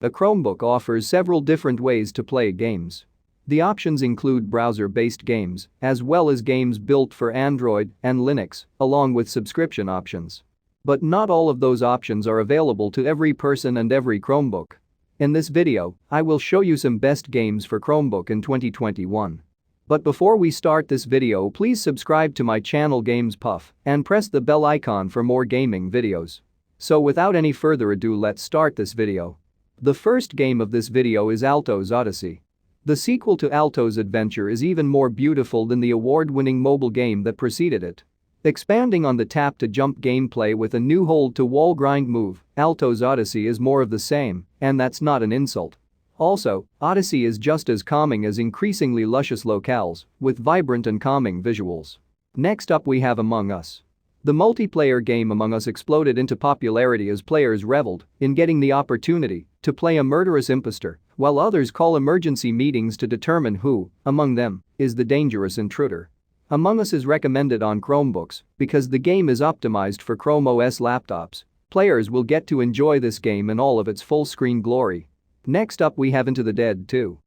A Chromebook offers several different ways to play games. The options include browser-based games, as well as games built for Android and Linux, along with subscription options. But not all of those options are available to every person and every Chromebook. In this video, I will show you some best games for Chromebook in 2021. But before we start this video, please subscribe to my channel Games Puff and press the bell icon for more gaming videos. So without any further ado, let's start this video. The first game of this video is Alto's Odyssey. The sequel to Alto's Adventure is even more beautiful than the award-winning mobile game that preceded it. Expanding on the tap-to-jump gameplay with a new hold-to-wall grind move, Alto's Odyssey is more of the same, and that's not an insult. Also, Odyssey is just as calming as increasingly luscious locales, with vibrant and calming visuals. Next up we have Among Us. The multiplayer game Among Us exploded into popularity as players reveled in getting the opportunity to play a murderous imposter, while others call emergency meetings to determine who, among them, is the dangerous intruder. Among Us is recommended on Chromebooks because the game is optimized for Chrome OS laptops. Players will get to enjoy this game in all of its full-screen glory. Next up we have Into the Dead 2.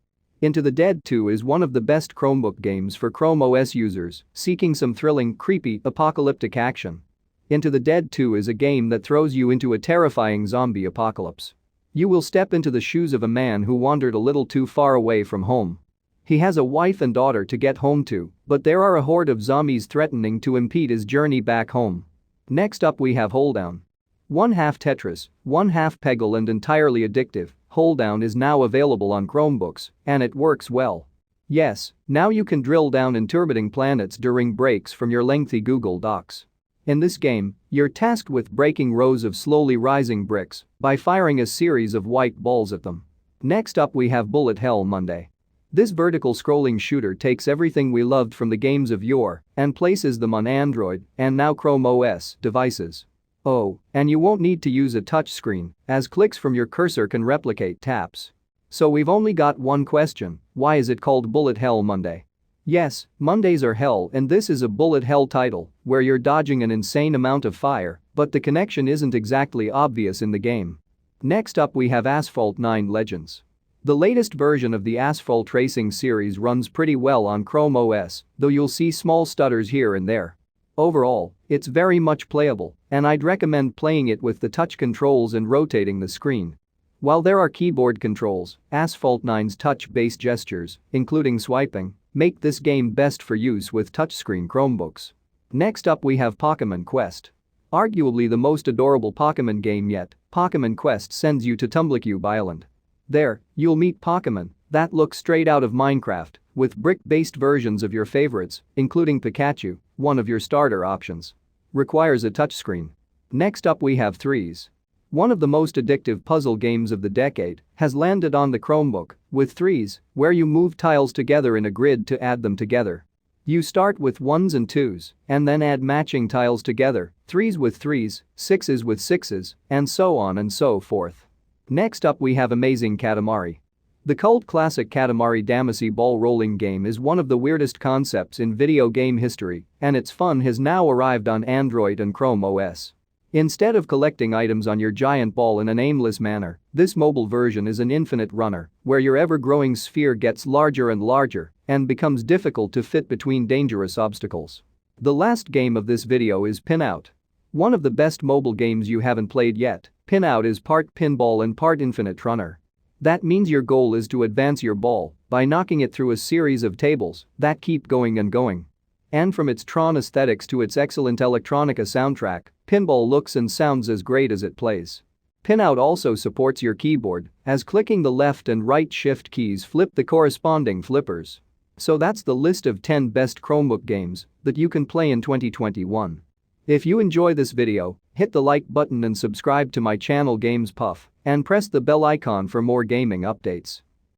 Into the Dead 2 is one of the best Chromebook games for Chrome OS users seeking some thrilling, creepy, apocalyptic action. Into the Dead 2 is a game that throws you into a terrifying zombie apocalypse. You will step into the shoes of a man who wandered a little too far away from home. He has a wife and daughter to get home to, but there are a horde of zombies threatening to impede his journey back home. Next up we have Holedown. One half Tetris, one half Peggle and entirely addictive, Holedown is now available on Chromebooks, and it works well. Yes, now you can drill down in orbiting planets during breaks from your lengthy Google Docs. In this game, you're tasked with breaking rows of slowly rising bricks by firing a series of white balls at them. Next up we have Bullet Hell Monday. This vertical scrolling shooter takes everything we loved from the games of yore and places them on Android and now Chrome OS devices. Oh, and you won't need to use a touchscreen, as clicks from your cursor can replicate taps. So we've only got one question: why is it called Bullet Hell Monday? Yes, Mondays are hell, and this is a bullet hell title where you're dodging an insane amount of fire, but the connection isn't exactly obvious in the game. Next up we have Asphalt 9 Legends. The latest version of the Asphalt racing series runs pretty well on Chrome OS, though you'll see small stutters here and there. Overall, it's very much playable, and I'd recommend playing it with the touch controls and rotating the screen. While there are keyboard controls, Asphalt 9's touch-based gestures, including swiping, make this game best for use with touchscreen Chromebooks. Next up we have Pokémon Quest. Arguably the most adorable Pokémon game yet, Pokémon Quest sends you to Tumblecube Island. There, you'll meet Pokémon that look straight out of Minecraft, with brick-based versions of your favorites, including Pikachu, one of your starter options. Requires a touchscreen. Next up we have Threes. One of the most addictive puzzle games of the decade has landed on the Chromebook with Threes, where you move tiles together in a grid to add them together. You start with ones and twos and then add matching tiles together, threes with threes, sixes with sixes, and so on and so forth. Next up we have Amazing Katamari. The cult classic Katamari Damacy ball rolling game is one of the weirdest concepts in video game history, and its fun has now arrived on Android and Chrome OS. Instead of collecting items on your giant ball in an aimless manner, this mobile version is an infinite runner, where your ever-growing sphere gets larger and larger and becomes difficult to fit between dangerous obstacles. The last game of this video is Pinout. One of the best mobile games you haven't played yet, Pinout is part pinball and part infinite runner. That means your goal is to advance your ball by knocking it through a series of tables that keep going and going. And from its Tron aesthetics to its excellent electronica soundtrack, pinball looks and sounds as great as it plays. Pinout also supports your keyboard, as clicking the left and right shift keys flip the corresponding flippers. So that's the list of 10 best Chromebook games that you can play in 2021. If you enjoy this video, hit the like button and subscribe to my channel Games Puff and press the bell icon for more gaming updates.